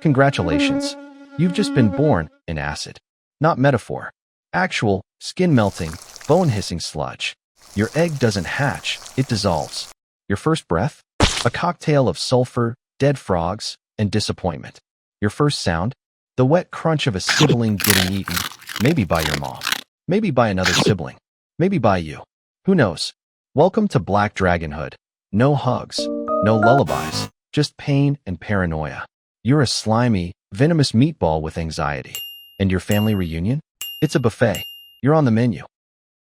Congratulations. You've just been born in acid. Not metaphor. Actual, skin-melting, bone-hissing sludge. Your egg doesn't hatch, it dissolves. Your first breath? A cocktail of sulfur, dead frogs, and disappointment. Your first sound? The wet crunch of a sibling getting eaten, maybe by your mom, maybe by another sibling, maybe by you. Who knows? Welcome to Black Dragonhood. No hugs, no lullabies, just pain and paranoia. You're a slimy, venomous meatball with anxiety. And your family reunion? It's a buffet. You're on the menu.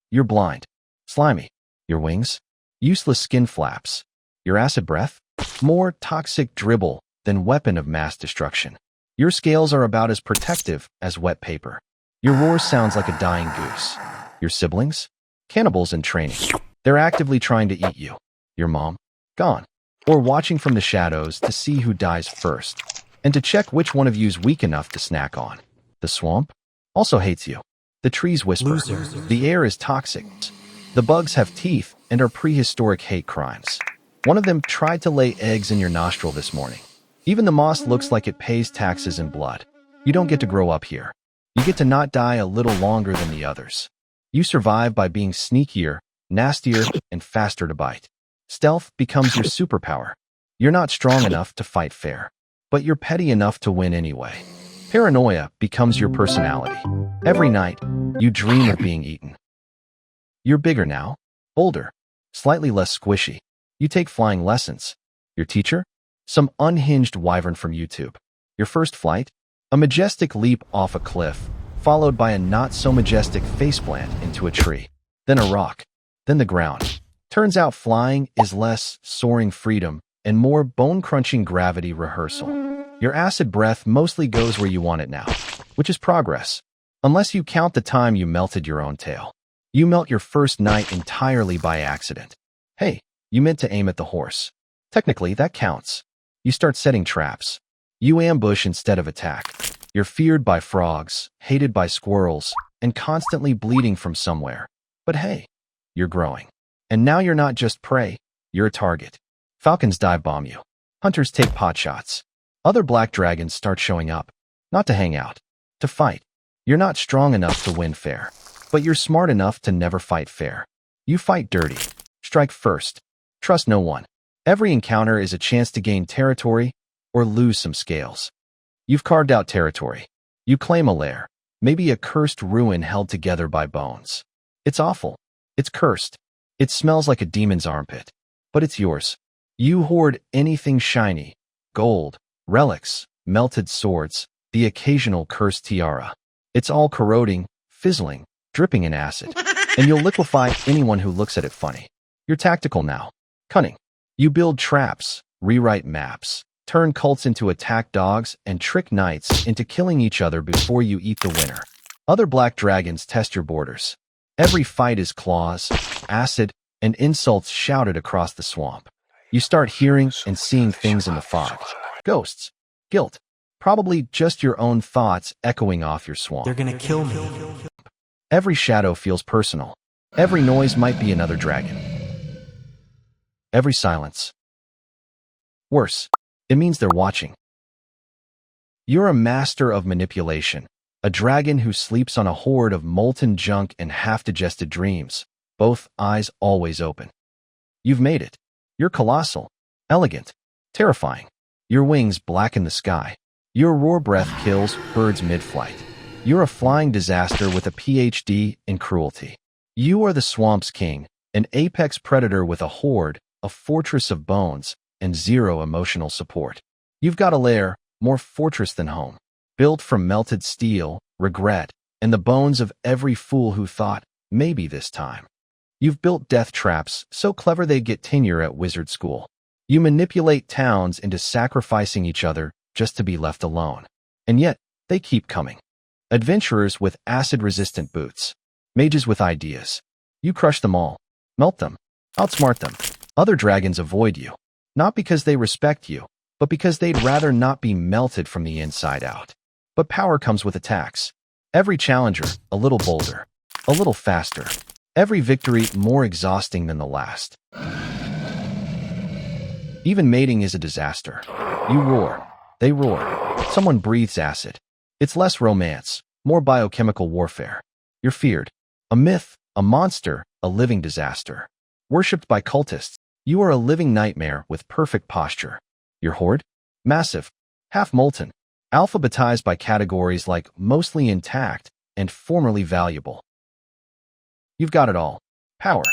You're blind, slimy. Your wings? Useless skin flaps. Your acid breath? More toxic dribble than weapon of mass destruction. Your scales are about as protective as wet paper. Your roar sounds like a dying goose. Your siblings? Cannibals in training. They're actively trying to eat you. Your mom? Gone. Or watching from the shadows to see who dies first, and to check which one of you's weak enough to snack on. The swamp? Also hates you. The trees whisper. Loser. The air is toxic. The bugs have teeth and are prehistoric hate crimes. One of them tried to lay eggs in your nostril this morning. Even the moss looks like it pays taxes in blood. You don't get to grow up here. You get to not die a little longer than the others. You survive by being sneakier, nastier, and faster to bite. Stealth becomes your superpower. You're not strong enough to fight fair, but you're petty enough to win anyway. Paranoia becomes your personality. Every night, you dream of being eaten. You're bigger now, bolder, slightly less squishy. You take flying lessons. Your teacher? Some unhinged wyvern from YouTube. Your first flight? A majestic leap off a cliff, followed by a not-so-majestic faceplant into a tree. Then a rock. Then the ground. Turns out flying is less soaring freedom and more bone-crunching gravity rehearsal. Your acid breath mostly goes where you want it now, which is progress. Unless you count the time you melted your own tail. You melt your first night entirely by accident. Hey, you meant to aim at the horse. Technically, that counts. You start setting traps. You ambush instead of attack. You're feared by frogs, hated by squirrels, and constantly bleeding from somewhere. But hey, you're growing. And now you're not just prey, you're a target. Falcons dive bomb you. Hunters take pot shots. Other black dragons start showing up. Not to hang out, to fight. You're not strong enough to win fair, but you're smart enough to never fight fair. You fight dirty. Strike first. Trust no one. Every encounter is a chance to gain territory or lose some scales. You've carved out territory. You claim a lair, maybe a cursed ruin held together by bones. It's awful. It's cursed. It smells like a demon's armpit. But it's yours. You hoard anything shiny, gold, relics, melted swords, the occasional cursed tiara. It's all corroding, fizzling, dripping in acid. And you'll liquefy anyone who looks at it funny. You're tactical now. Cunning. You build traps, rewrite maps, turn cults into attack dogs, and trick knights into killing each other before you eat the winner. Other black dragons test your borders. Every fight is claws, acid, and insults shouted across the swamp. You start hearing and seeing things in the fog. Ghosts, guilt, probably just your own thoughts echoing off your swamp. They're gonna kill me. Every shadow feels personal. Every noise might be another dragon. Every silence. Worse, it means they're watching. You're a master of manipulation, a dragon who sleeps on a horde of molten junk and half-digested dreams, both eyes always open. You've made it. You're colossal, elegant, terrifying. Your wings blacken the sky. Your roar breath kills birds mid-flight. You're a flying disaster with a PhD in cruelty. You are the swamp's king, an apex predator with a horde, a fortress of bones, and zero emotional support. You've got a lair, more fortress than home, built from melted steel, regret, and the bones of every fool who thought, maybe this time. You've built death traps so clever they get tenure at wizard school. You manipulate towns into sacrificing each other just to be left alone. And yet, they keep coming. Adventurers with acid-resistant boots. Mages with ideas. You crush them all. Melt them. Outsmart them. Other dragons avoid you. Not because they respect you, but because they'd rather not be melted from the inside out. But power comes with attacks. Every challenger, a little bolder. A little faster. Every victory more exhausting than the last. Even mating is a disaster. You roar. They roar. Someone breathes acid. It's less romance, more biochemical warfare. You're feared. A myth, a monster, a living disaster. Worshipped by cultists, you are a living nightmare with perfect posture. Your horde? Massive, half-molten, alphabetized by categories like mostly intact and formerly valuable. You've got it all. Power,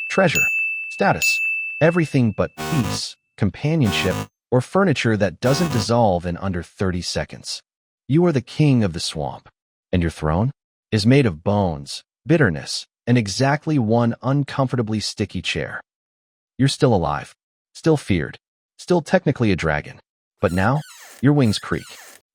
treasure, status, everything but peace, companionship, or furniture that doesn't dissolve in under 30 seconds. You are the king of the swamp, and your throne is made of bones, bitterness, and exactly one uncomfortably sticky chair. You're still alive, still feared, still technically a dragon. But now, your wings creak,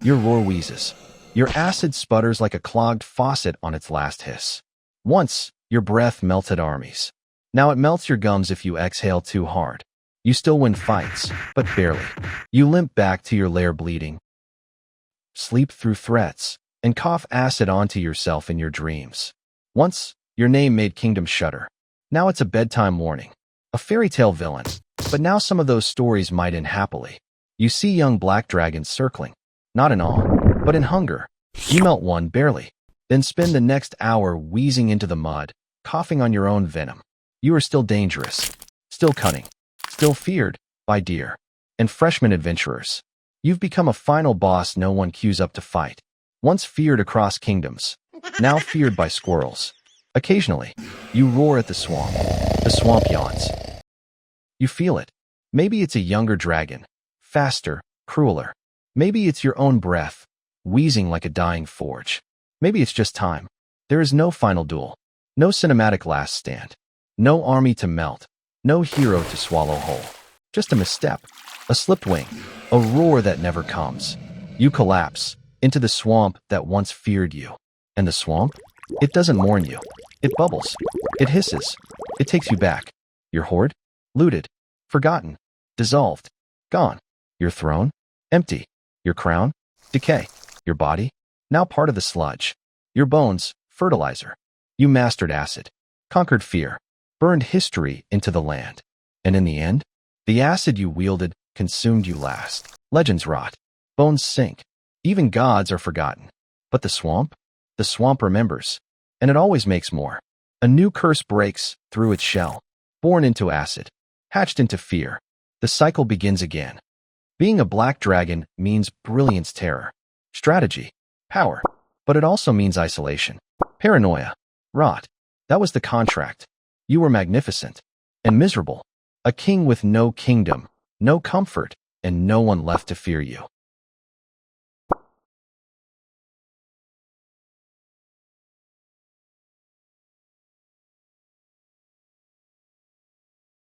your roar wheezes, your acid sputters like a clogged faucet on its last hiss. Once, your breath melted armies. Now it melts your gums if you exhale too hard. You still win fights, but barely. You limp back to your lair bleeding, sleep through threats, and cough acid onto yourself in your dreams. Once, your name made kingdoms shudder. Now it's a bedtime warning, a fairy tale villain. But now some of those stories might end happily. You see young black dragons circling, not in awe, but in hunger. You melt one barely, then spend the next hour wheezing into the mud, coughing on your own venom. You are still dangerous, still cunning, still feared by deer and freshman adventurers. You've become a final boss no one queues up to fight. Once feared across kingdoms, now feared by squirrels. Occasionally, you roar at the swamp. The swamp yawns. You feel it. Maybe it's a younger dragon, faster, crueler. Maybe it's your own breath, wheezing like a dying forge. Maybe it's just time. There is no final duel, no cinematic last stand, no army to melt, no hero to swallow whole. Just a misstep, a slipped wing, a roar that never comes. You collapse into the swamp that once feared you. And the swamp? It doesn't mourn you. It bubbles. It hisses. It takes you back. Your horde? Looted. Forgotten. Dissolved. Gone. Your throne? Empty. Your crown? Decay. Your body? Now part of the sludge. Your bones? Fertilizer. You mastered acid. Conquered fear. Burned history into the land. And in the end, the acid you wielded consumed you last. Legends rot. Bones sink. Even gods are forgotten. But the swamp? The swamp remembers. And it always makes more. A new curse breaks through its shell. Born into acid. Hatched into fear. The cycle begins again. Being a black dragon means brilliance, terror, strategy, power. But it also means isolation. Paranoia. Rot. That was the contract. You were magnificent. And miserable. A king with no kingdom, no comfort, and no one left to fear you.